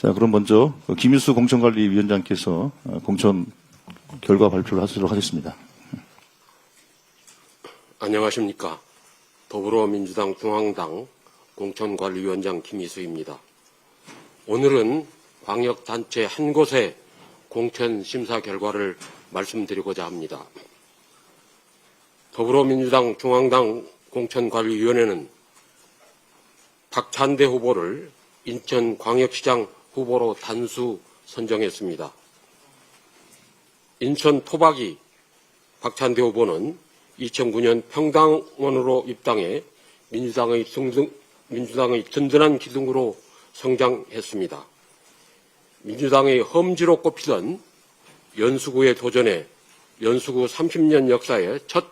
자, 그럼 먼저 김일수 공천관리위원장께서 공천 결과 발표를 하도록 하겠습니다. 안녕하십니까. 더불어민주당 중앙당 공천관리위원장 김희수입니다. 오늘은 광역단체 한 곳의 공천 심사 결과를 말씀드리고자 합니다. 더불어민주당 중앙당 공천관리위원회는 박찬대 후보를 인천광역시장 후보로 단수 선정했습니다. 인천 토박이 박찬대 후보는 2009년 평당원으로 입당해 민주당의 든든한 기둥으로 성장했습니다. 민주당의 험지로 꼽히던 연수구에 도전해 연수구 30년 역사의 첫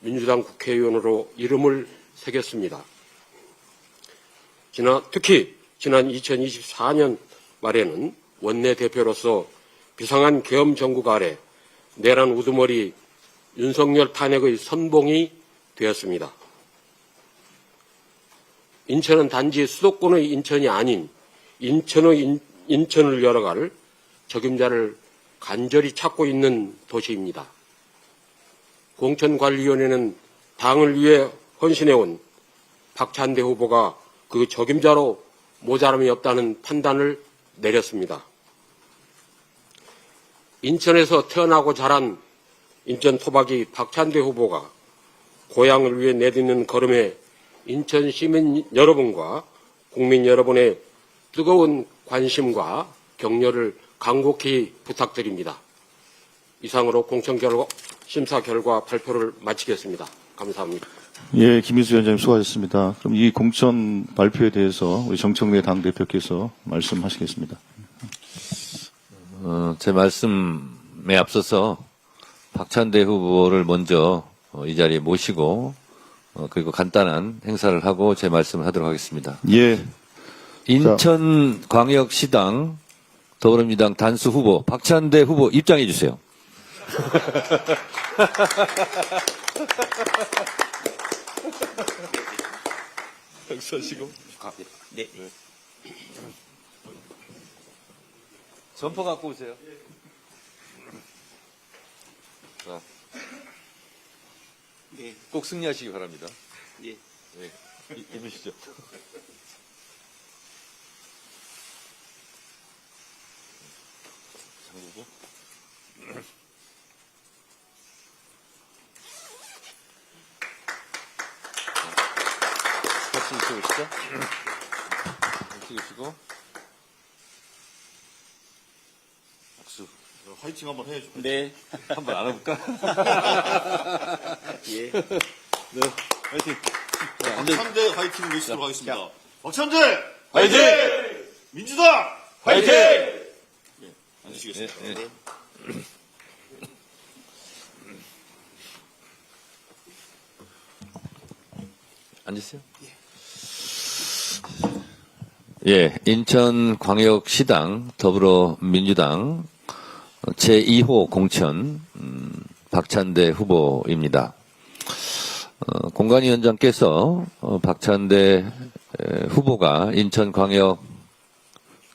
민주당 국회의원으로 이름을 새겼습니다. 특히 지난 2024년 말에는 원내대표로서 비상한 계엄 정국 아래 내란 우두머리 윤석열 탄핵의 선봉이 되었습니다. 인천은 단지 수도권의 인천이 아닌 인천을 열어갈 적임자를 간절히 찾고 있는 도시입니다. 공천관리위원회는 당을 위해 헌신해온 박찬대 후보가 그 적임자로 모자람이 없다는 판단을 내렸습니다. 인천에서 태어나고 자란 인천 토박이 박찬대 후보가 고향을 위해 내딛는 걸음에 인천 시민 여러분과 국민 여러분의 뜨거운 관심과 격려를 간곡히 부탁드립니다. 이상으로 공천 심사 결과 발표를 마치겠습니다. 감사합니다. 예, 김희수 위원장님 수고하셨습니다. 그럼 이 공천 발표에 대해서 우리 정청래 당대표께서 말씀하시겠습니다. 제 말씀에 앞서서 박찬대 후보를 먼저 이 자리에 모시고 그리고 간단한 행사를 하고 제 말씀을 하도록 하겠습니다. 예. 인천광역시당 더불어민주당 단수 후보 박찬대 후보 입장해 주세요. 서시고. 네. 점퍼 갖고 오세요. 자, 네. 꼭 승리하시기 바랍니다. 예. 네. 입으시죠. 장구고. 같이 찍으시죠. 찍으시고. 박수. 화이팅 한번 해야죠. 네. 한번 알아볼까? 예. 네, 화이팅. 완전 박찬대 화이팅 외치도록 하겠습니다. 박찬대 화이팅! 민주당 화이팅! 앉으시겠습니다. 네. 앉으세요. 예, 인천광역시당 더불어민주당 제2호 공천 박찬대 후보입니다. 공관위원장께서 박찬대 후보가 인천광역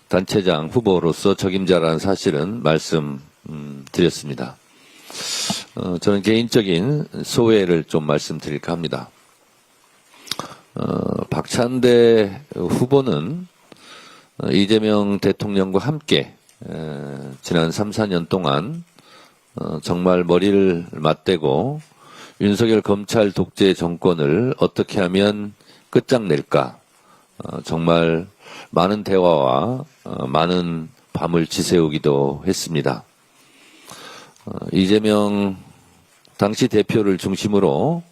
단체장 후보로서 적임자라는 사실은 말씀드렸습니다. 저는 개인적인 소회를 좀 말씀드릴까 합니다. 박찬대 후보는 이재명 대통령과 함께 지난 3, 4년 동안 정말 머리를 맞대고 윤석열 검찰 독재 정권을 어떻게 하면 끝장낼까 정말 많은 대화와 많은 밤을 지새우기도 했습니다. 이재명 당시 대표를 중심으로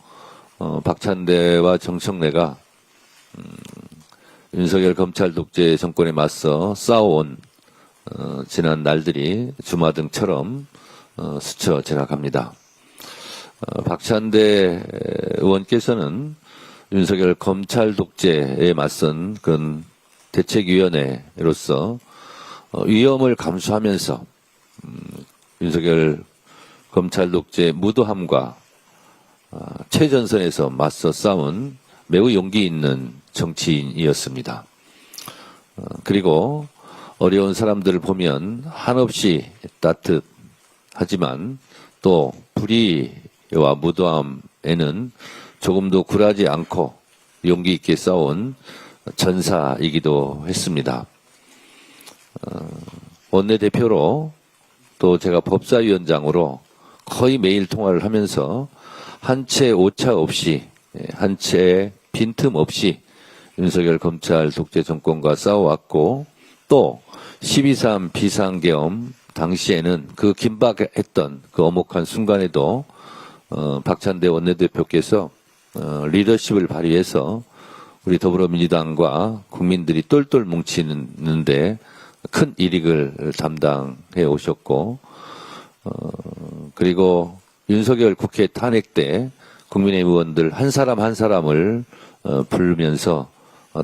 박찬대와 정청래가 윤석열 검찰 독재 정권에 맞서 싸워온 지난 날들이 주마등처럼 스쳐 지나갑니다. 박찬대 의원께서는 윤석열 검찰 독재에 맞선 그런 대책위원회로서 위험을 감수하면서 윤석열 검찰 독재 무도함과 최전선에서 맞서 싸운 매우 용기 있는 정치인이었습니다. 그리고 어려운 사람들을 보면 한없이 따뜻하지만 또 불의와 무도함에는 조금도 굴하지 않고 용기 있게 싸운 전사이기도 했습니다. 원내대표로 또 제가 법사위원장으로 거의 매일 통화를 하면서 한 채 오차 없이, 한 채 빈틈 없이 윤석열 검찰 독재 정권과 싸워왔고, 또 12.3 비상계엄 당시에는 그 긴박했던 그 엄혹한 순간에도 박찬대 원내대표께서 리더십을 발휘해서 우리 더불어민주당과 국민들이 똘똘 뭉치는데 큰 일익을 담당해 오셨고, 그리고 윤석열 국회 탄핵 때 국민의힘 의원들 한 사람 한 사람을 부르면서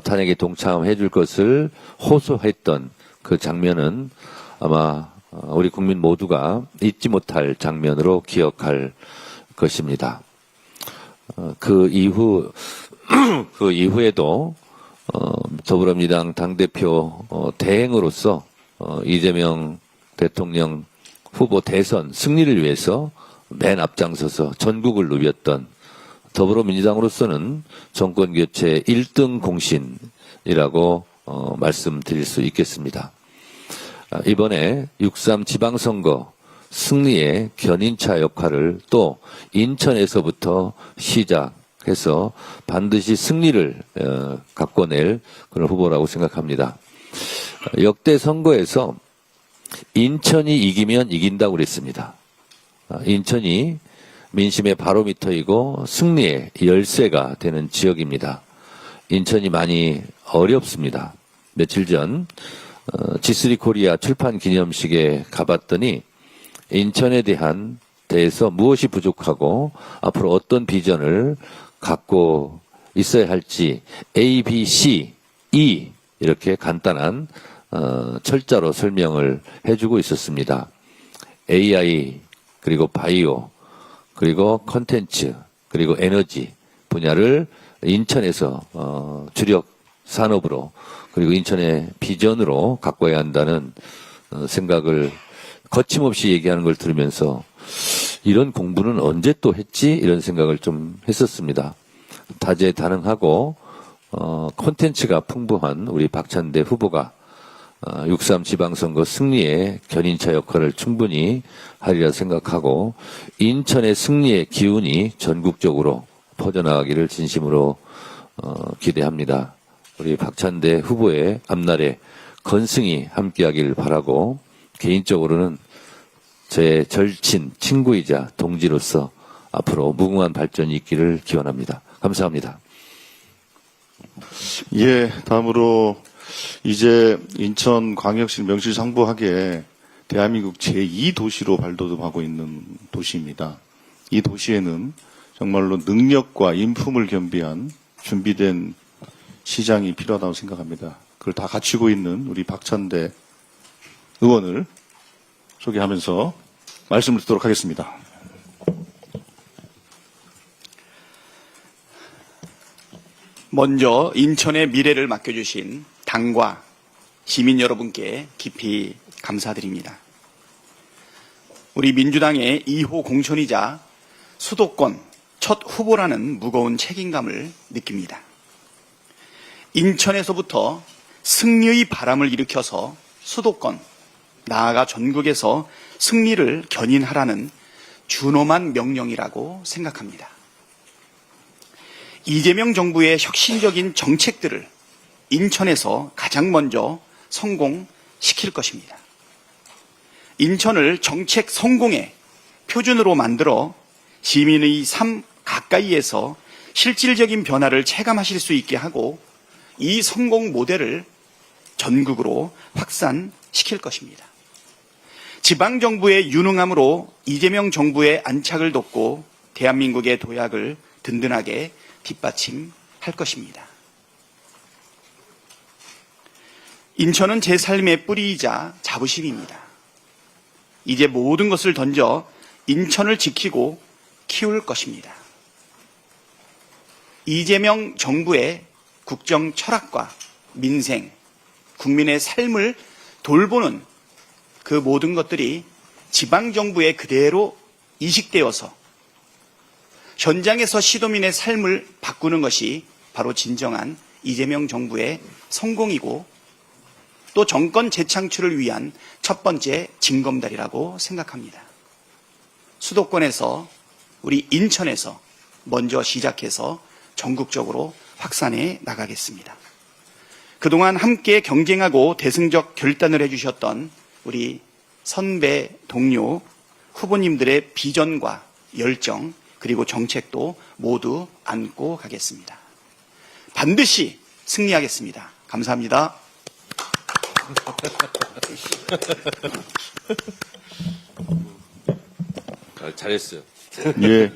탄핵에 동참해 줄 것을 호소했던 그 장면은 아마 우리 국민 모두가 잊지 못할 장면으로 기억할 것입니다. 그 이후에도 더불어민주당 당대표 대행으로서 이재명 대통령 후보 대선 승리를 위해서 맨 앞장서서 전국을 누볐던 더불어민주당으로서는 정권교체 1등 공신이라고 말씀드릴 수 있겠습니다. 이번에 6.3 지방선거 승리의 견인차 역할을 또 인천에서부터 시작해서 반드시 승리를 갖고낼 그런 후보라고 생각합니다. 역대 선거에서 인천이 이기면 이긴다고 그랬습니다. 인천이 민심의 바로미터이고 승리의 열쇠가 되는 지역입니다. 인천이 많이 어렵습니다. 며칠 전 G3 코리아 출판 기념식에 가봤더니 인천에 대해서 무엇이 부족하고 앞으로 어떤 비전을 갖고 있어야 할지 A, B, C, E 이렇게 간단한 철자로 설명을 해주고 있었습니다. AI 그리고 바이오 그리고 컨텐츠 그리고 에너지 분야를 인천에서 주력 산업으로 그리고 인천의 비전으로 가꿔야 한다는 생각을 거침없이 얘기하는 걸 들으면서 이런 공부는 언제 또 했지? 이런 생각을 좀 했었습니다. 다재다능하고 콘텐츠가 풍부한 우리 박찬대 후보가 6.3 지방선거 승리의 견인차 역할을 충분히 하리라 생각하고 인천의 승리의 기운이 전국적으로 퍼져나가기를 진심으로 기대합니다. 우리 박찬대 후보의 앞날에 건승이 함께하기를 바라고 개인적으로는 제 절친, 친구이자 동지로서 앞으로 무궁한 발전이 있기를 기원합니다. 감사합니다. 예, 다음으로 이제 인천광역시 명실상부하게 대한민국 제2도시로 발돋움하고 있는 도시입니다. 이 도시에는 정말로 능력과 인품을 겸비한 준비된 시장이 필요하다고 생각합니다. 그걸 다 갖추고 있는 우리 박찬대 의원을 소개하면서 말씀을 듣도록 하겠습니다. 먼저 인천의 미래를 맡겨주신 당과 시민 여러분께 깊이 감사드립니다. 우리 민주당의 2호 공천이자 수도권 첫 후보라는 무거운 책임감을 느낍니다. 인천에서부터 승리의 바람을 일으켜서 수도권, 나아가 전국에서 승리를 견인하라는 준엄한 명령이라고 생각합니다. 이재명 정부의 혁신적인 정책들을 인천에서 가장 먼저 성공시킬 것입니다. 인천을 정책 성공의 표준으로 만들어 시민의 삶 가까이에서 실질적인 변화를 체감하실 수 있게 하고 이 성공 모델을 전국으로 확산시킬 것입니다. 지방정부의 유능함으로 이재명 정부의 안착을 돕고 대한민국의 도약을 든든하게 뒷받침할 것입니다. 인천은 제 삶의 뿌리이자 자부심입니다. 이제 모든 것을 던져 인천을 지키고 키울 것입니다. 이재명 정부의 국정 철학과 민생, 국민의 삶을 돌보는 그 모든 것들이 지방정부에 그대로 이식되어서 현장에서 시도민의 삶을 바꾸는 것이 바로 진정한 이재명 정부의 성공이고 또 정권 재창출을 위한 첫 번째 징검다리라고 생각합니다. 수도권에서 우리 인천에서 먼저 시작해서 전국적으로 확산해 나가겠습니다. 그동안 함께 경쟁하고 대승적 결단을 해주셨던 우리 선배, 동료, 후보님들의 비전과 열정 그리고 정책도 모두 안고 가겠습니다. 반드시 승리하겠습니다. 감사합니다. 잘했어요. 예.